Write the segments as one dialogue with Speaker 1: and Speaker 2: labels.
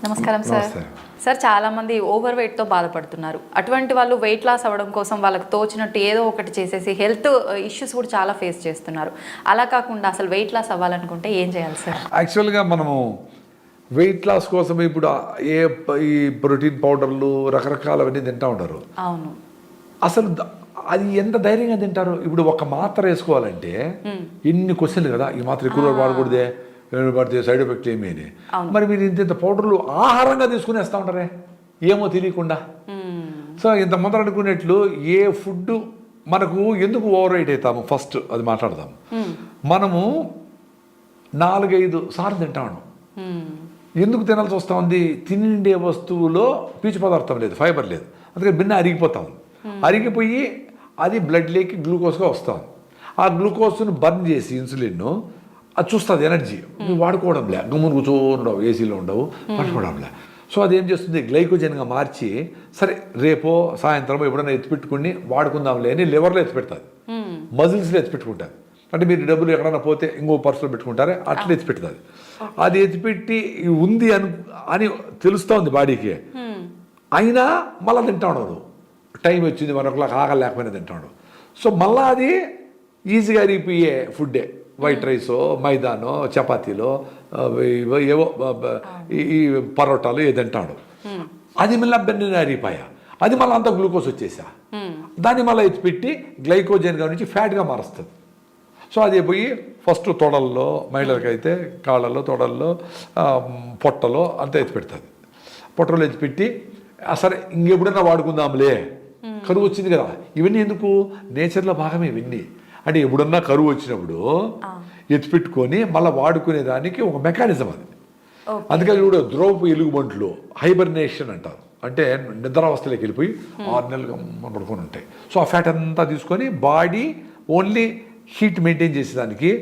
Speaker 1: నమస్కారం sir. Sir చాలామంది over వెయిట్తో బాధపడుతున్నారు. అటువంటి వాళ్ళు వెయిట్ లాస్ అవ్వడం కోసం వాళ్ళకి తోచినట్టు ఏదో ఒకటి చేసేసి హెల్త్ ఇష్యూస్ కూడా చాలా ఫేస్ చేస్తున్నారు. అలా కాకుండా అసలు వెయిట్ లాస్ అవ్వాలనుకుంటే ఏం చేయాలి సార్?
Speaker 2: యాక్చువల్గా మనము వెయిట్ లాస్ కోసం ఇప్పుడు ఈ ప్రోటీన్ పౌడర్లు రకరకాలవన్నీ తింటూ ఉంటారు.
Speaker 1: అవును.
Speaker 2: అసలు అది ఎంత ధైర్యంగా తింటారు? ఇప్పుడు ఒక మాత్ర వేసుకోవాలంటే ఎన్ని క్వశ్చన్లు కదా, ఈ మాత్ర ఎక్కువ వాడకూడదే, పడితే సైడ్ ఎఫెక్ట్ ఏమీ అని. మరి మీరు ఇంత పౌడర్లు ఆహారంగా తీసుకునేస్తూ ఉంటారే ఏమో తెలియకుండా. సో ఇంత మొదలు అనుకునేట్లు ఏ ఫుడ్ మనకు ఎందుకు ఓవర్ వెయిట్ అవుతాము ఫస్ట్ అది మాట్లాడదాం. మనము 4-5 సార్లు తింటాము. ఎందుకు తినాల్సి వస్తూ ఉంది? తిండే వస్తువులో పీచు పదార్థం లేదు, ఫైబర్ లేదు, అందుకని భిన్న అరిగిపోతాం. అరిగిపోయి అది బ్లడ్లోకి గ్లూకోజ్గా వస్తుంది. ఆ గ్లూకోజ్ను బర్న్ చేసి ఇన్సులిన్ అది చూస్తుంది ఎనర్జీ. నువ్వు వాడుకోవడంలే, గమ్మున కూర్చోండవు, ఏసీలో ఉండవు, పట్టుకోవడంలే. సో అదేం చేస్తుంది, గ్లైకోజన్గా మార్చి సరే రేపో సాయంత్రం ఎప్పుడైనా ఎత్తిపెట్టుకుని వాడుకుందాంలే అని లివర్లో ఎత్తిపెడుతుంది, మజిల్స్లో ఎత్తిపెట్టుకుంటుంది. అంటే మీరు డబ్బులు ఎక్కడైనా పోతే ఇంకో పర్సులో పెట్టుకుంటారే అట్లా ఎత్తిపెడుతుంది. అది ఎత్తిపెట్టి ఉంది అని తెలుస్తోంది బాడీకి. అయినా మళ్ళీ తింటా ఉండవు. టైం వచ్చింది 1 o'clock ఆకలి లేకపోయినా తింటాడు. సో మళ్ళీ అది ఈజీగా అరిగిపోయే ఫుడ్డే. వైట్ రైసో, మైదానో, చపాతీలో, ఏవో ఈ పరోటాలు ఏ తింటాడు. అది మళ్ళీ బెన్నె అరిగిపోయా, అది మళ్ళీ అంతా గ్లూకోజ్ వచ్చేసా, దాన్ని మళ్ళీ ఎత్తిపెట్టి గ్లైకోజన్గా నుంచి ఫ్యాట్గా మారుస్తుంది. సో అది పోయి ఫస్ట్ తొడల్లో, మహిళలకైతే కాళ్ళల్లో, తొడల్లో, పొట్టలో అంతా ఎత్తిపెడుతుంది. పొట్టలో ఎత్తిపెట్టి సరే ఇంకెప్పుడైనా వాడుకుందాంలే, కరువు వచ్చింది కదా. ఇవన్నీ ఎందుకు? నేచర్లో భాగమే ఇవన్నీ. అంటే ఎప్పుడన్నా కరువు వచ్చినప్పుడు ఎత్తిపెట్టుకొని మళ్ళీ వాడుకునే దానికి ఒక మెకానిజం అది. అందుకని ఇప్పుడు ద్రవపు ఎలుగుబంట్లు హైబర్నేషన్ అంటారు. అంటే నిద్రావస్థలోకి వెళ్ళిపోయి 6 నెలలు పడుకొని ఉంటాయి. సో ఆ ఫ్యాట్ అంతా తీసుకొని బాడీ ఓన్లీ హీట్ మెయింటైన్ చేసేదానికి,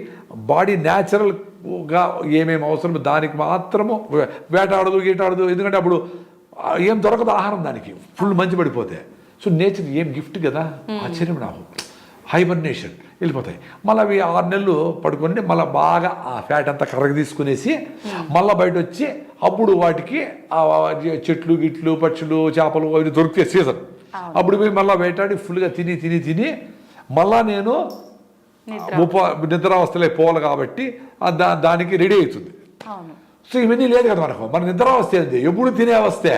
Speaker 2: బాడీ న్యాచురల్గా ఏమేమి అవసరం దానికి మాత్రము వేటాడదు గీటాడదు. ఎందుకంటే అప్పుడు ఏం దొరకదు ఆహారం దానికి, ఫుల్ మంచి పడిపోతే. సో నేచర్ ఏం గిఫ్ట్ కదా, ఆశ్చర్యం నాకు. హైబర్నేషన్ వెళ్ళిపోతాయి. మళ్ళీ అవి 6 నెలలు పడుకొని మళ్ళీ బాగా ఆ ఫ్యాట్ అంతా కర్రగా తీసుకునేసి మళ్ళీ బయట వచ్చి అప్పుడు వాటికి చెట్లు గిట్లు పక్షులు చేపలు అవి దొరికితే సీజన్, అప్పుడు పోయి మళ్ళీ వేటాడి ఫుల్గా తిని తిని తిని మళ్ళా నేను నిద్రావస్థలే పోవాలి కాబట్టి దానికి రెడీ అవుతుంది. సో ఇవన్నీ లేదు కదా మనకు. మన నిద్రావస్థ ఏంది, ఎప్పుడు తినే అవస్థే.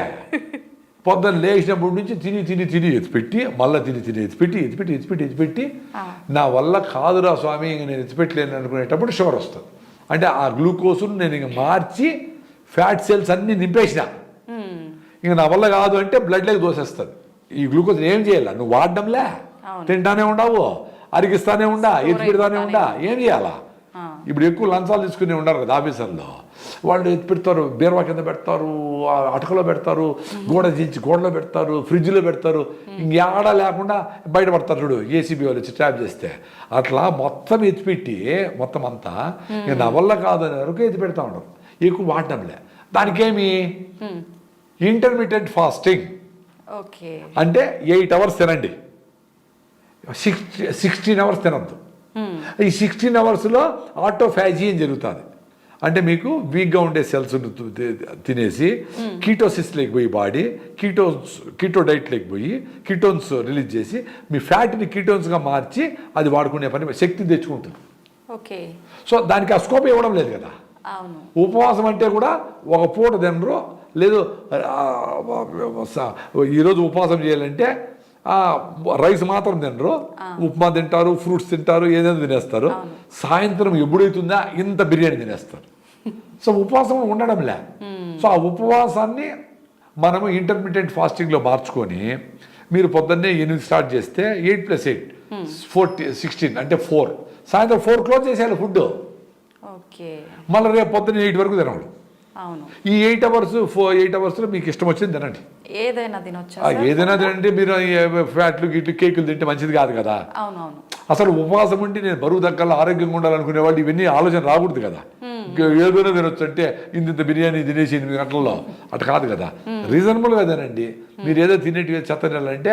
Speaker 2: పొద్దున్న లేచినప్పటి నుంచి తిని తిని తిని ఎత్తిపెట్టి మళ్ళీ తిని తిని ఎత్తిపెట్టి నా వల్ల కాదురా స్వామి ఇంక నేను ఎత్తిపెట్టలేను అనుకునేటప్పుడు షుగర్ వస్తుంది. అంటే ఆ గ్లూకోజ్ను నేను ఇంక మార్చి ఫ్యాట్ సెల్స్ అన్నీ నింపేసిన, ఇంక నా వల్ల కాదు అంటే బ్లడ్లోకి దోసేస్తుంది. ఈ గ్లూకోజ్ ఏం చేయాల, నువ్వు వాడడంలే, తింటానే ఉండవు, అరిగిస్తానే ఉండా, ఎత్తిపెడతానే ఉండా, ఏం చేయాలా? ఇప్పుడు ఎక్కువ లంచాలు తీసుకుని ఉండరు కదా ఆఫీసర్లో, వాళ్ళు ఎత్తి పెడతారు, బీరువా కింద పెడతారు, అటకలో పెడతారు, గోడ దించి గోడలో పెడతారు, ఫ్రిడ్జ్లో పెడతారు, ఇంకేడా లేకుండా బయటపడతారు చూడు ఏసీబీ వాళ్ళు వచ్చి ట్రాప్ చేస్తే. అట్లా మొత్తం ఎత్తిపెట్టి మొత్తం అంతా ఇక నా వల్ల కాదు అనే వరకు ఎత్తి పెడతా ఉండరు, ఎక్కువ వాడడంలే. దానికేమి ఇంటర్మీడియట్ ఫాస్టింగ్ అంటే 8 hours తినండి, 16 hours తినద్దు. ఈ 16 hoursలో ఆటోఫాజీ అని జరుగుతుంది. అంటే వీక్గా ఉండే సెల్స్ తినేసి కీటోసిస్లోకి పోయి బాడీ కీటో డైట్లోకి పోయి కీటోన్స్ రిలీజ్ చేసి మీ ఫ్యాట్ని కీటోన్స్గా మార్చి అది వాడుకునే పని శక్తి తెచ్చుకుంటుంది. సో దానికి ఆ స్కోప్ ఇవ్వడం లేదు కదా. ఉపవాసం అంటే కూడా ఒక పూట తినరు, లేదు ఈరోజు ఉపవాసం చేయాలంటే రైస్ మాత్రం తినరు, ఉప్మా తింటారు, ఫ్రూట్స్ తింటారు, ఏదైనా తినేస్తారు. సాయంత్రం ఎప్పుడైతుందా ఇంత బిర్యానీ తినేస్తారు. సో ఉపవాసం ఉండడంలే. సో ఆ ఉపవాసాన్ని మనము ఇంటర్మీడియట్ ఫాస్టింగ్లో మార్చుకొని మీరు పొద్దున్నే 8 స్టార్ట్ చేస్తే 8 + 8 16 అంటే 4, సాయంత్రం 4 క్లోజ్ చేసేయాలి ఫుడ్. మళ్ళీ రేపు పొద్దున్న 8 వరకు తినడు. ఈ 8 hours మీకు ఇష్టం వచ్చింది తినండి, ఏదైనా తినండి. మీరు ఫ్యాట్లు గిట్లు కేకులు తింటే మంచిది కాదు కదా. అసలు ఉపవాసం ఉండి నేను బరువు తగ్గాలి ఆరోగ్యంగా ఉండాలనుకునే వాళ్ళు ఇవన్నీ ఆలోచన రాకూడదు కదా. ఏదైనా తినొచ్చు అంటే ఇంత బిర్యానీ తినేసి 8 గంటల్లో అటు కాదు కదా. రీజనబుల్గా తినండి. మీరు ఏదో తినేటివి చెత్త తినాలంటే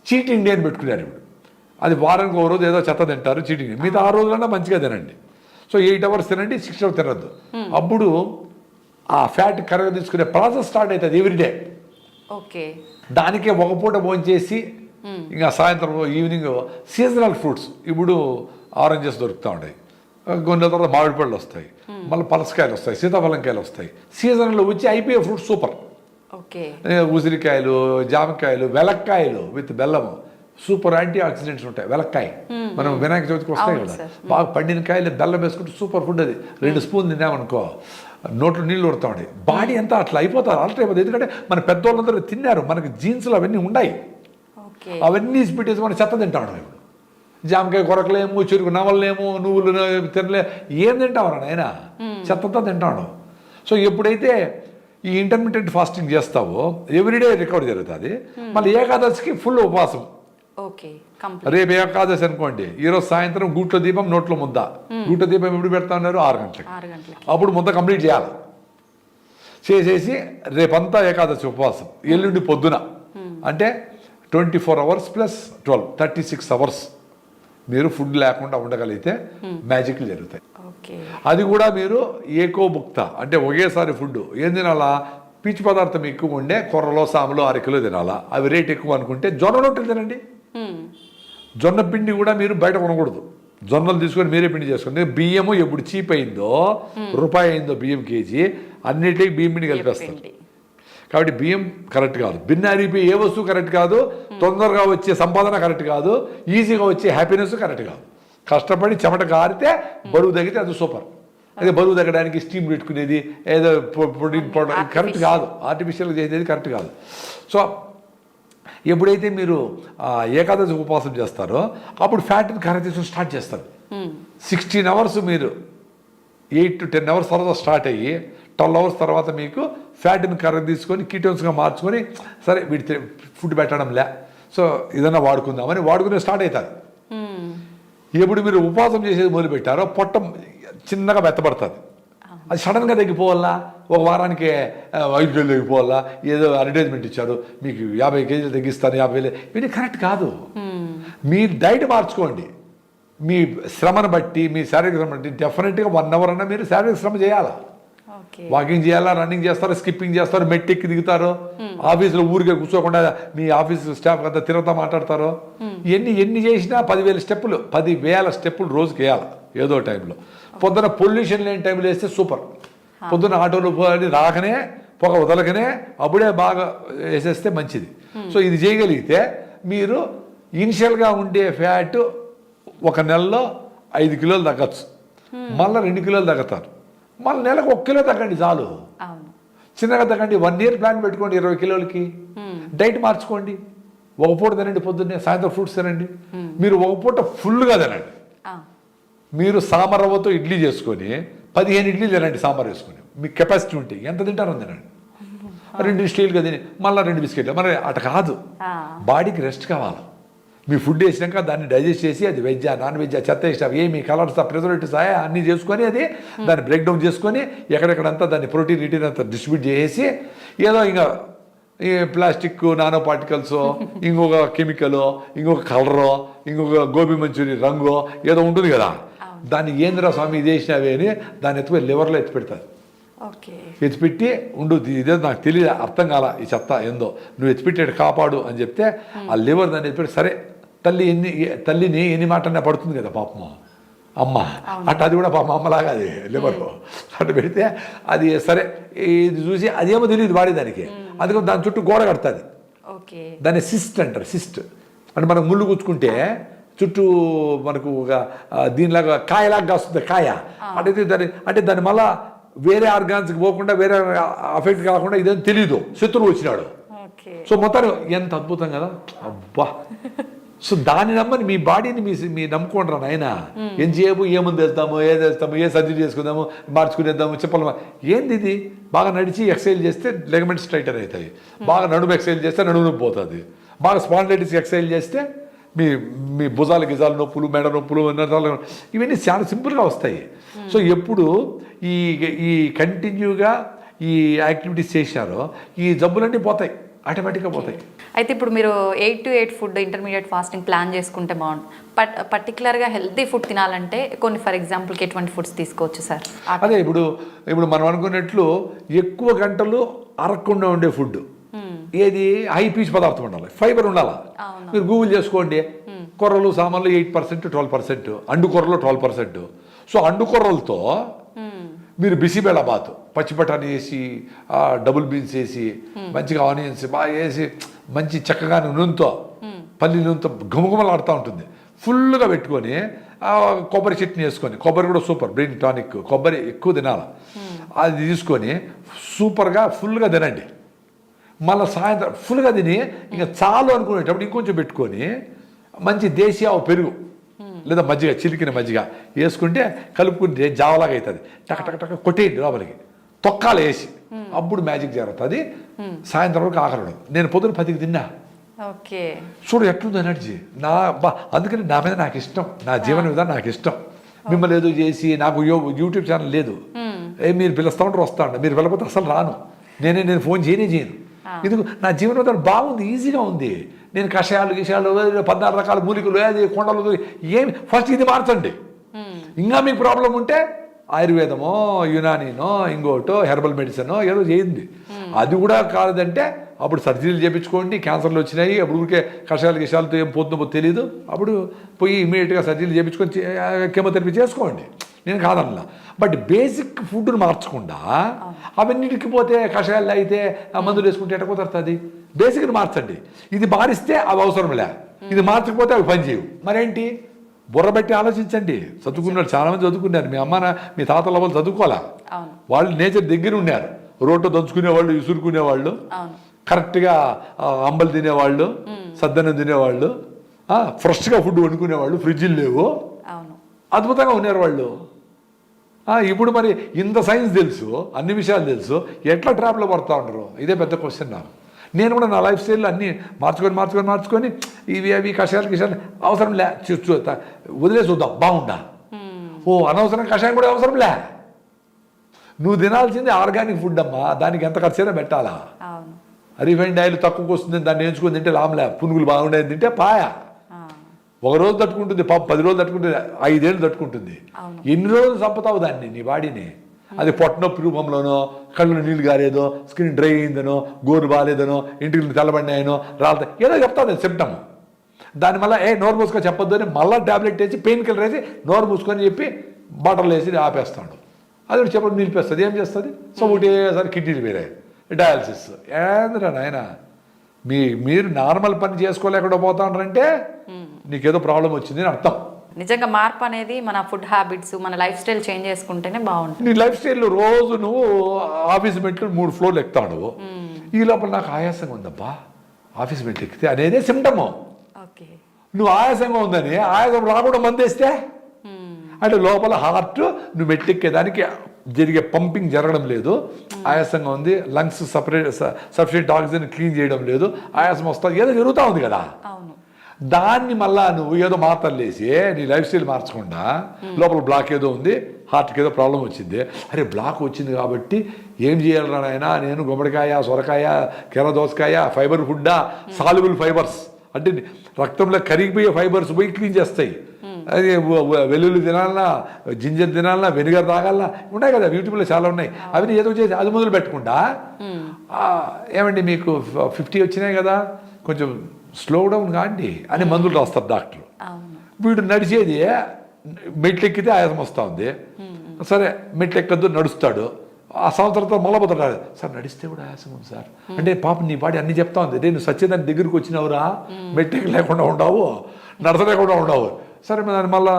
Speaker 2: చీటింగ్ డే అని పెట్టుకున్నారు ఇప్పుడు. అది వారానికి ఒక రోజు ఏదో చెత్త తింటారు చీటింగ్ డే, మిగతా 6 రోజులన్నా మంచిగా తినండి. సో 8 hours తినండి, 6 hours తినద్దు. అప్పుడు ఆ ఫ్యాట్ కరగ తీసుకునే ప్రాసెస్ స్టార్ట్ అవుతుంది ఎవ్రీడే.
Speaker 1: ఓకే.
Speaker 2: దానికే ఒక పూట భోంచేసి ఇంకా సాయంత్రం ఈవినింగ్ సీజనల్ ఫ్రూట్స్, ఇప్పుడు ఆరెంజెస్ దొరుకుతూ ఉంటాయి, కొన్ని తర్వాత మామిడి పళ్ళు వస్తాయి, మళ్ళీ పలసకాయలు వస్తాయి, సీతాఫలంకాయలు వస్తాయి, సీజన్లో వచ్చి అయిపోయే ఫ్రూట్స్ సూపర్.
Speaker 1: ఓకే.
Speaker 2: ఉసిరికాయలు, జామకాయలు, వెలక్కాయలు విత్ బెల్లము, సూపర్ యాంటీ ఆక్సిడెంట్స్ ఉంటాయి. వెలక్కాయ మనం వినాయక చవితికి వస్తాయి కదా, బాగా పండిన కాయలు బెల్లం వేసుకుంటే సూపర్ ఫుడ్ అది. 2 స్పూన్లు తిన్నామనుకో నోట్లో నీళ్ళు ఉడతా ఉంటాయి, బాడీ అంతా అట్లా అయిపోతారు, ఆల్టర్ అయిపోతుంది. ఎందుకంటే మన పెద్దోళ్ళందరూ తిన్నారు, మనకి జీన్స్లు అవన్నీ ఉన్నాయి, అవన్నీ పెట్టేసి మనం చెత్త తింటాం. ఇప్పుడు జామకాయ కొరకలేము, చెరుకు నవలలేము, నువ్వులు తినలే, ఏం తింటామరా నాయన, చెత్తతో తింటాడు. సో ఎప్పుడైతే ఈ ఇంటర్మీడియట్ ఫాస్టింగ్ చేస్తావో ఎవ్రీడే రికవర్ జరుగుతుంది. మళ్ళీ ఏకాదశికి ఫుల్ ఉపవాసం. రేపు ఏకాదశి అనుకోండి, ఈరోజు సాయంత్రం గూట్లో దీపం నోట్లో ముద్ద. గూట్లో దీపం ఎప్పుడు పెడతా ఉన్నారు? 6 గంటలకి. అప్పుడు ముద్ద కంప్లీట్ చేయాలి. చేసేసి రేపంతా ఏకాదశి ఉపవాసం. ఎల్లుండి పొద్దున అంటే 24 hours + 12 36 hours మీరు ఫుడ్ లేకుండా ఉండగలిగితే మ్యాజిక్లు జరుగుతాయి. అది కూడా మీరు ఏకోభుక్త అంటే ఒకేసారి ఫుడ్ ఏం తినాలా? పీచు పదార్థం ఎక్కువ ఉండే కొర్రలో, సాములో 1/2 కిలో తినాలా. అవి రేట్ ఎక్కువ అనుకుంటే జొన్న రొట్టెలు తినండి. జొన్న పిండి కూడా మీరు బయట కొనకూడదు, జొన్నలు తీసుకొని మీరే పిండి చేసుకోండి. బియ్యము ఎప్పుడు చీప్ అయిందో, రూపాయి అయిందో బియ్యం కేజీ, అన్నిటికీ బియ్యం పిండి కలిపేస్తారు. కాబట్టి బియ్యం కరెక్ట్ కాదు, భిన్నారిపోయి ఏ వస్తువు కరెక్ట్ కాదు, తొందరగా వచ్చే సంపాదన కరెక్ట్ కాదు, ఈజీగా వచ్చే హ్యాపీనెస్ కరెక్ట్ కాదు. కష్టపడి చెమట కారితే బరువు తగ్గితే అది సూపర్. అదే బరువు తగ్గడానికి స్టీమ్ పెట్టుకునేది, ఏదో ప్రోటీన్ పౌడర్ కరెక్ట్ కాదు, ఆర్టిఫిషియల్గా చేసేది కరెక్ట్ కాదు. సో ఎప్పుడైతే మీరు ఏకాదశి ఉపవాసం చేస్తారో అప్పుడు ఫ్యాట్ని కరెక్ట్ తీసుకుని స్టార్ట్ చేస్తారు. 16 hours మీరు 8 to 10 hours తర్వాత స్టార్ట్ అయ్యి 12 hours తర్వాత మీకు ఫ్యాట్ని కరెక్ట్ తీసుకొని కీటోన్స్గా మార్చుకొని, సరే వీటి ఫుడ్ పెట్టడం లే, సో ఏదైనా వాడుకుందామని వాడుకునే స్టార్ట్ అవుతారు. ఎప్పుడు మీరు ఉపవాసం చేసేది మొదలుపెట్టారో పొట్ట చిన్నగా మెత్తపడుతుంది. అది సడన్గా తగ్గిపోవాలా, ఒక వారానికి 5 కిలోలు తగ్గిపోవాలా, ఏదో అడ్వర్టైజ్మెంట్ ఇచ్చారు మీకు 50 కేజీలు తగ్గిస్తాను 50 ఇవన్నీ కరెక్ట్ కాదు. మీ డైట్ మార్చుకోండి, మీ శ్రమను బట్టి, మీ శారీరక శ్రమ బట్టి డెఫినెట్గా 1 hour అన్నా మీరు శారీరక శ్రమ చేయాలా. వాకింగ్ చేయాలా, రన్నింగ్ చేస్తారు, స్కిప్పింగ్ చేస్తారు, మెట్టెక్కి దిగుతారు, ఆఫీసులో ఊరికే కూర్చోకుండా మీ ఆఫీస్ స్టాఫ్ అంతా తిరుగుతా మాట్లాడతారు. ఎన్ని చేసినా 10,000 స్టెప్పులు 10,000 స్టెప్పులు రోజుకి వేయాలి ఏదో టైంలో. పొద్దున పొల్యూషన్ లేని టైంలో వేస్తే సూపర్. పొద్దున ఆటోలు రాకనే పొగ వదలకనే అప్పుడే బాగా వేసేస్తే మంచిది. సో ఇది చేయగలిగితే మీరు ఇనిషియల్గా ఉండే ఫ్యాట్ 1 నెలలో 5 కిలోలు తగ్గచ్చు, మళ్ళీ 2 కిలోలు తగ్గుతారు, మళ్ళీ నెలకు 1 కిలో తగ్గండి చాలు. చిన్నగా తగ్గండి. 1 year ప్లాన్ పెట్టుకోండి 20 కిలోలకి. డైట్ మార్చుకోండి. ఒక పూట తినండి, పొద్దున్నే సాయంత్రం ఫ్రూట్స్ తినండి. మీరు ఒక పూట ఫుల్గా తినండి. మీరు సాంబార్ రవ్వతో ఇడ్లీ చేసుకొని 15 ఇడ్లీ తినండి సాంబార్ వేసుకొని, మీకు కెపాసిటీ ఉంటే ఎంత తింటారో తినండి. 2 స్టీల్గా తిని మళ్ళీ 2 బిస్కెట్లు. మరి అట కాదు, బాడీకి రెస్ట్ కావాలి. మీ ఫుడ్ వేసినాక దాన్ని డైజెస్ట్ చేసి అది వెజ్జా నాన్ వెజ్జా చెత్త వేసినా ఏమి కలర్స్ ప్రిజర్వేటివ్స్ అన్నీ చేసుకొని అది దాన్ని బ్రేక్ డౌన్ చేసుకొని ఎక్కడెక్కడంతా దాన్ని ప్రోటీన్ రిటీన్ అంతా డిస్ట్రిబ్యూట్ చేసి ఏదో ఇంకా ఈ ప్లాస్టిక్ నానో పార్టికల్స్, ఇంకొక కెమికల్, ఇంకొక కలరో, ఇంకొక గోబీ మంచూరి రంగు ఏదో ఉంటుంది కదా, దాన్ని ఏంద్రా స్వామి ఇది వేసినవి అని దాన్ని ఎత్తుకొని లివర్లో ఎత్తి పెడతారు. ఎత్తిపెట్టి ఉండు, ఇదే నాకు తెలియదు, అర్థం కాల ఈ చెత్త ఏందో, నువ్వు ఎత్తిపెట్టాడు కాపాడు అని చెప్తే ఆ లివర్ దాన్ని ఎత్తిపెట్టి, సరే తల్లిని ఎన్ని మాటనే పడుతుంది కదా పాపం అమ్మ, అట్లా అది కూడా పాపం అమ్మలాగా అది లివర్ అట్లా పెడితే అది సరే ఇది చూసి అదేమో తెలియదు వాడేదానికి, అందుకని దాని చుట్టూ గోడ కడుతుంది. దాన్ని సిస్ట్ అంటారు. సిస్ట్ అంటే మనకు ముళ్ళు గుచ్చుకుంటే చుట్టూ మనకు ఒక దీనిలాగా కాయలాగా వస్తుంది కాయ, అంటే దాన్ని మళ్ళా వేరే ఆర్గాన్స్కి పోకుండా వేరే అఫెక్ట్ కాకుండా ఇదేం తెలీదు, శత్రువు వచ్చినాడు. సో మొత్తం ఎంత అద్భుతం కదా, అబ్బా. సో దాన్ని నమ్మని మీ బాడీని మీ నమ్ముకోండి రా నాయన. ఎంతసేపు ఏముంది వెళ్తాము, ఏది వెళ్తాము, ఏ సర్జరీ చేసుకుందాము, మార్చుకునేద్దాము, చెప్పలేము. ఏంది ఇది? బాగా నడిచి ఎక్సర్సైజ్ చేస్తే లెగమెంట్స్ స్ట్రైటర్ అవుతాయి, బాగా నడుము ఎక్సర్సైజ్ చేస్తే నడుము పోతుంది, బాగా స్పాండిలైటిస్ ఎక్సర్సైజ్ చేస్తే మీ భుజాలు గిజాలు నొప్పులు, మెడ నొప్పులు, ఇవన్నీ చాలా సింపుల్గా వస్తాయి. సో ఎప్పుడు ఈ కంటిన్యూగా ఈ యాక్టివిటీస్ చేశారో ఈ జబ్బులన్నీ పోతాయి. ఆటోమేటిక్గా పోతాయి.
Speaker 1: అయితే ఇప్పుడు మీరు 8 to 8 food intermediate fasting plan చేసుకుంటే బాగుంటుంది. పర్టికులర్గా హెల్తీ ఫుడ్ తినాలంటే కొన్ని ఫర్ ఎగ్జాంపుల్కి ఎటువంటి ఫుడ్స్ తీసుకోవచ్చు సార్?
Speaker 2: అదే ఇప్పుడు మనం అనుకున్నట్లు ఎక్కువ గంటలు అరగకుండా ఉండే ఫుడ్ ఏది హై పీచ్ పదార్థం ఉండాలి, ఫైబర్ ఉండాలి. మీరు గూగుల్ చేసుకోండి, కొర్రలు సామాన్లు 8% 12%, అండు కొర్రలు 12%. సో అండు కొర్రలతో మీరు బిసిబేళ బాత్, పచ్చి బఠానీ వేసి డబుల్ బీన్స్ వేసి మంచిగా ఆనియన్స్ బాగా వేసి మంచి చక్కగా నూనెతో పల్లి నూనెతో ఘుమఘుమలాడుతూ ఉంటుంది, ఫుల్గా పెట్టుకొని కొబ్బరి చట్నీ వేసుకొని, కొబ్బరి కూడా సూపర్ బ్రెయిన్ టానిక్, కొబ్బరి ఎక్కువ తినాలి, అది తీసుకొని సూపర్గా ఫుల్గా తినండి. మళ్ళీ సాయంత్రం ఫుల్గా తిని ఇంకా చాలు అనుకునేటప్పుడు ఇంకొంచెం పెట్టుకొని మంచి దేశీయ పెరుగు లేదా మజ్జిగ, చిలికిన మజ్జిగ వేసుకుంటే కలుపుకుంటే జావలాగా అవుతుంది. టక టక టక కొట్టేయండి లోపలికి, తొక్కాలు వేసి, అప్పుడు మ్యాజిక్ జరుగుతుంది. సాయంత్రం వరకు ఆకలి. నేను పొద్దున 10కి తిన్నా.
Speaker 1: ఓకే,
Speaker 2: చూడు ఎట్లుంది ఎనర్జీ అందుకని నా మీద నాకు ఇష్టం, నా జీవన విధానం నాకు ఇష్టం. మిమ్మల్ని ఏదో చేసి నాకు యూట్యూబ్ ఛానల్ లేదు, మీరు పిలుస్తూ ఉంటారు వస్తా ఉంటారు, మీరు వెళ్ళకపోతే అసలు రాను, నేను ఫోన్ చేయను. ఎందుకు? నా జీవన విధానం బాగుంది, ఈజీగా ఉంది. నేను కషాయాలు 14 రకాల మూలికలు, అది కొండలు ఏమి, ఫస్ట్ ఇది మార్చండి. ఇంకా మీకు ప్రాబ్లం ఉంటే ఆయుర్వేదమో యునానీనో ఇంకోటో హెర్బల్ మెడిసినో ఏదో చేయండి. అది కూడా కాదంటే అప్పుడు సర్జరీలు చేయించుకోండి. క్యాన్సర్లు వచ్చినాయి, అప్పుడు ఊరికే కషాయాలతో ఏం పోతుందో తెలియదు, అప్పుడు పోయి ఇమీడియట్గా సర్జరీలు చేయించుకొని కెమోథెరపీ చేసుకోండి, నేను కాదన్నా. బట్ బేసిక్ ఫుడ్ను మార్చకుండా అవన్నిటికి పోతే కషాయాలు అయితే మందులు వేసుకుంటే ఎట్ట కుదరుతుంది? బేసిక్ని మార్చండి. ఇది మారిస్తే అవి అవసరంలే, ఇది మార్చకపోతే అవి పనిచేయవు. మరేంటి? బుర్రబెట్టి ఆలోచించండి. చదువుకున్నారు, చాలామంది చదువుకున్నారు. మీ అమ్మ మీ తాతల వాళ్ళు చదువుకోవాలా, వాళ్ళు నేచర్ దగ్గర ఉన్నారు. రోడ్డు దంచుకునేవాళ్ళు, ఇసురుకునేవాళ్ళు, కరెక్ట్గా అంబలు తినేవాళ్ళు, సద్దన్నం తినేవాళ్ళు, ఫ్రెష్గా ఫుడ్ వండుకునేవాళ్ళు, ఫ్రిడ్జ్లు లేవు, అద్భుతంగా ఉన్నారు వాళ్ళు. ఇప్పుడు మరి ఇంత సైన్స్ తెలుసు, అన్ని విషయాలు తెలుసు, ఎట్లా ట్రాప్లో పడుతూ ఉండరు? ఇదే పెద్ద క్వశ్చన్ నాకు. నేను కూడా నా లైఫ్ స్టైల్ అన్నీ మార్చుకొని ఇవి అవి కషాయాలు అవసరం లే, వదిలే చూద్దాం బాగుండా. అనవసరం కషాయం కూడా అవసరం లే. నువ్వు తినాల్సింది ఆర్గానిక్ ఫుడ్ అమ్మా, దానికి ఎంత ఖర్చైనా పెట్టాలా? రిఫైండ్ ఆయిల్ తక్కువకి వస్తుంది, దాన్ని ఎంచుకొని తింటే లాభంలే. పునుగులు బాగుండేది తింటే పాయా. ఒక రోజు తట్టుకుంటుంది, 10 రోజులు తట్టుకుంటుంది, 5 ఏళ్ళు తట్టుకుంటుంది. ఎన్ని రోజులు చంపుతావు దాన్ని, నీ బాడీని? అది పొట్టనొప్పి రూపంలోనో, కళ్ళు నీళ్ళు గారేదో, స్కిన్ డ్రై అయిందనో, గోరు బాగాలేదనో, ఇంటికి తెల్లబడినాయనో, రాలతో ఏదో చెప్తాను సిమ్టమ్. దాని మళ్ళీ నోరు మూసుకొని చెప్పొద్దు అని మళ్ళీ ట్యాబ్లెట్ వేసి పెయిన్ కిల్లర్ వేసి నోరు మూసుకొని చెప్పి బాటలు వేసి ఆపేస్తాడు. అది చెప్పడం నిలిపేస్తుంది. ఏం చేస్తుంది? సో ఒకటేసారి కిడ్నీలు వేరే డయాలసిస్. ఏంద్రా నాయన, మీరు నార్మల్ పని చేసుకోలేకుండా పోతా ఉంటారంటే నీకేదో ప్రాబ్లం వచ్చింది అని అర్థం.
Speaker 1: నిజంగా మార్పు అనేది మన ఫుడ్ హ్యాబిట్స్, మన లైఫ్ స్టైల్ చేంజ్ చేసుకుంటేనే బాగుంటుంది.
Speaker 2: నీ లైఫ్ స్టైల్లో రోజు నువ్వు ఆఫీస్ పెట్టుకుని 3 ఫ్లోర్లు ఎక్కుతాడు, ఈ లోపల నాకు ఆయాసంగా ఉందబ్బా ఆఫీస్ పెట్టి ఎక్కితే అనేదే సిమ్టము. నువ్వు ఆయాసంగా ఉందని ఆయాసం రాకుండా మందేస్తే అంటే లోపల హార్ట్ నువ్వు మెట్టెక్కేదానికి జరిగే పంపింగ్ జరగడం లేదు, ఆయాసంగా ఉంది, లంగ్స్ సఫిషియెంట్ ఆక్సిజన్ క్లీన్ చేయడం లేదు, ఆయాసం వస్తుంది, ఏదో జరుగుతూ ఉంది కదా. దాన్ని మళ్ళా నువ్వు ఏదో మాత్రలు వేసి నీ లైఫ్ స్టైల్ మార్చకుండా లోపల బ్లాక్ ఏదో ఉంది, హార్ట్కి ఏదో ప్రాబ్లం వచ్చింది, అరే బ్లాక్ వచ్చింది కాబట్టి ఏం చేయాలరా నాయనా, నేను గుమ్మడికాయ, సొరకాయ, దోసకాయ, ఫైబర్ ఫుడ్డా, సాల్యుబుల్ ఫైబర్స్ అంటే రక్తంలో కరిగిపోయే ఫైబర్స్ పోయి క్లీన్ చేస్తాయి. అది వెల్లుల్లి తినాలన్నా, జింజర్ తినాలన్నా, వెనిగర్ తాగాలన్నా ఉన్నాయి కదా, యూట్యూబ్లో చాలా ఉన్నాయి. అవి ఏదో చేసి అది మొదలు పెట్టకుండా ఏమండి మీకు 50 వచ్చినాయి కదా, కొంచెం స్లో డౌన్ కాండి అని మందులు రాస్తారు డాక్టర్లు. వీడు నడిచేది మెట్లు ఎక్కితే ఆయాసం వస్తూ ఉంది, సరే మెట్లు ఎక్కద్దు నడుస్తాడు, ఆ సంవత్సరంతో మొదలుపోతాడు, సార్ నడిస్తే కూడా ఆయాసం ఉంది సార్ అంటే పాపం నీ బాడీ అన్ని చెప్తా ఉంది, నేను సత్యదాని దగ్గరికి వచ్చినవురా, మెట్లు లేకుండా ఉండవు, నడచలేకుండా ఉండవు, సరే దాన్ని మళ్ళీ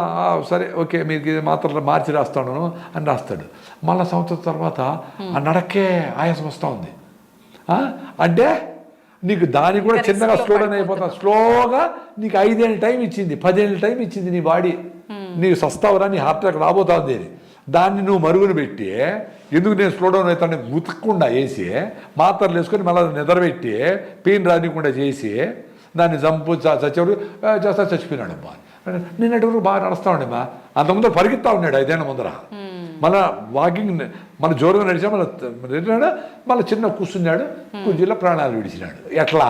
Speaker 2: సరే ఓకే మీకు మాత్రం మార్చి రాస్తాను అని రాస్తాడు. మళ్ళీ సంవత్సరం తర్వాత ఆ నడకే ఆయాసం వస్తూ ఉంది అంటే నీకు దాన్ని కూడా చిన్నగా స్లో డౌన్ అయిపోతా. స్లోగా నీకు 5 ఏళ్ళ టైం ఇచ్చింది, 10 ఏళ్ళ టైం ఇచ్చింది నీ బాడీ, నీకు సస్తావరా, నీ హార్ట్ అటాక్ రాబోతుంది. దాన్ని నువ్వు మరుగున పెట్టి ఎందుకు నేను స్లో డౌన్ అవుతాను ఉతకకుండా వేసి మాత్రలు వేసుకొని మళ్ళీ నిద్రపెట్టి పెయిన్ రానికుండా చేసి దాన్ని చచ్చేవాడు చేస్తా చచ్చిపోయినాడు అమ్మా. నిన్నటి వరకు బాగా నడుస్తా ఉండేమ్మా, అంతకుముందు పరిగెత్తా ఉన్నాడు 5 ఏళ్ళ ముందర, మన వాకింగ్ మన జోరుగా నడిచా మన మళ్ళీ చిన్న కూర్చున్నాడు, కుర్చీలో ప్రాణాలు విడిచినాడు. ఎట్లా?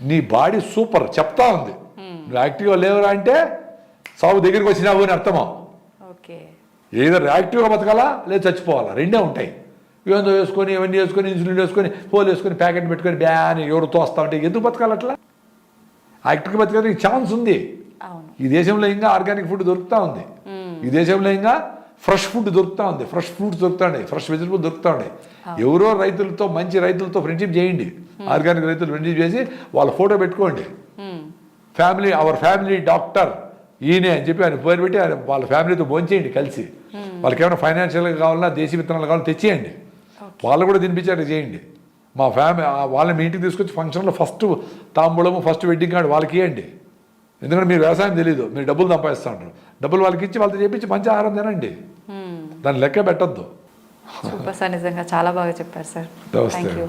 Speaker 2: నీ బాడీ సూపర్ చెప్తా ఉంది, నువ్వు యాక్టివ్గా లేవురా అంటే సాగు దగ్గరికి వచ్చినావు అని అర్థమా.
Speaker 1: ఓకే,
Speaker 2: ఏదో యాక్టివ్గా బతకాలా లేదా చచ్చిపోవాలా, రెండే ఉంటాయి. ఏందో వేసుకొని ఇవన్నీ వేసుకొని ఇన్సులిన్ వేసుకొని హోల్ వేసుకొని ప్యాకెట్ పెట్టుకొని బ్యాని ఎవరు తోస్తా ఉంటే ఎందుకు బతకాలి అట్లా? యాక్టివ్గా బతకడానికి ఛాన్స్ ఉంది.
Speaker 1: అవును,
Speaker 2: ఈ దేశంలో ఇంకా ఆర్గానిక్ ఫుడ్ దొరుకుతూ ఉంది, ఈ దేశంలో ఇంకా ఫ్రెష్ ఫుడ్ దొరుకుతూ ఉంది, ఫ్రెష్ ఫ్రూట్స్ దొరుకుతూ ఉన్నాయి, ఫ్రెష్ వెజిటబుల్ దొరుకుతూ ఉన్నాయి. ఎవరో రైతులతో మంచి రైతులతో ఫ్రెండ్షిప్ చేయండి, ఆర్గానిక్ రైతులు ఫ్రెండ్షిప్ చేసి వాళ్ళ ఫోటో పెట్టుకోండి. ఫ్యామిలీ అవర్ ఫ్యామిలీ డాక్టర్ ఈయనే అని చెప్పి ఆయన పేరు పెట్టి ఆయన వాళ్ళ ఫ్యామిలీతో భోంచేయండి కలిసి. వాళ్ళకి ఏమైనా ఫైనాన్షియల్గా కావాలన్నా దేశీ విత్తనాలు కావాలన్నా తెచ్చేయండి, వాళ్ళు కూడా తినిపించారు చేయండి. మా ఫ్యామిలీ వాళ్ళని మీ ఇంటికి తీసుకొచ్చి ఫంక్షన్లో ఫస్ట్ తాంబూలము ఫస్ట్ వెడ్డింగ్ కార్డు వాళ్ళకి ఇవ్వండి. ఎందుకంటే మీరు వ్యవసాయం తెలీదు, మీరు డబ్బులు సంపాదిస్తూ ఉంటారు, డబ్బులు వాళ్ళకి ఇచ్చి వాళ్ళతో చేపించి మంచి ఆహారం తినండి, దాన్ని లెక్క పెట్టద్దు.
Speaker 1: సూపర్ సార్, నిజంగా చాలా బాగా చెప్పారు సార్.
Speaker 2: నమస్తే.
Speaker 1: Thank you.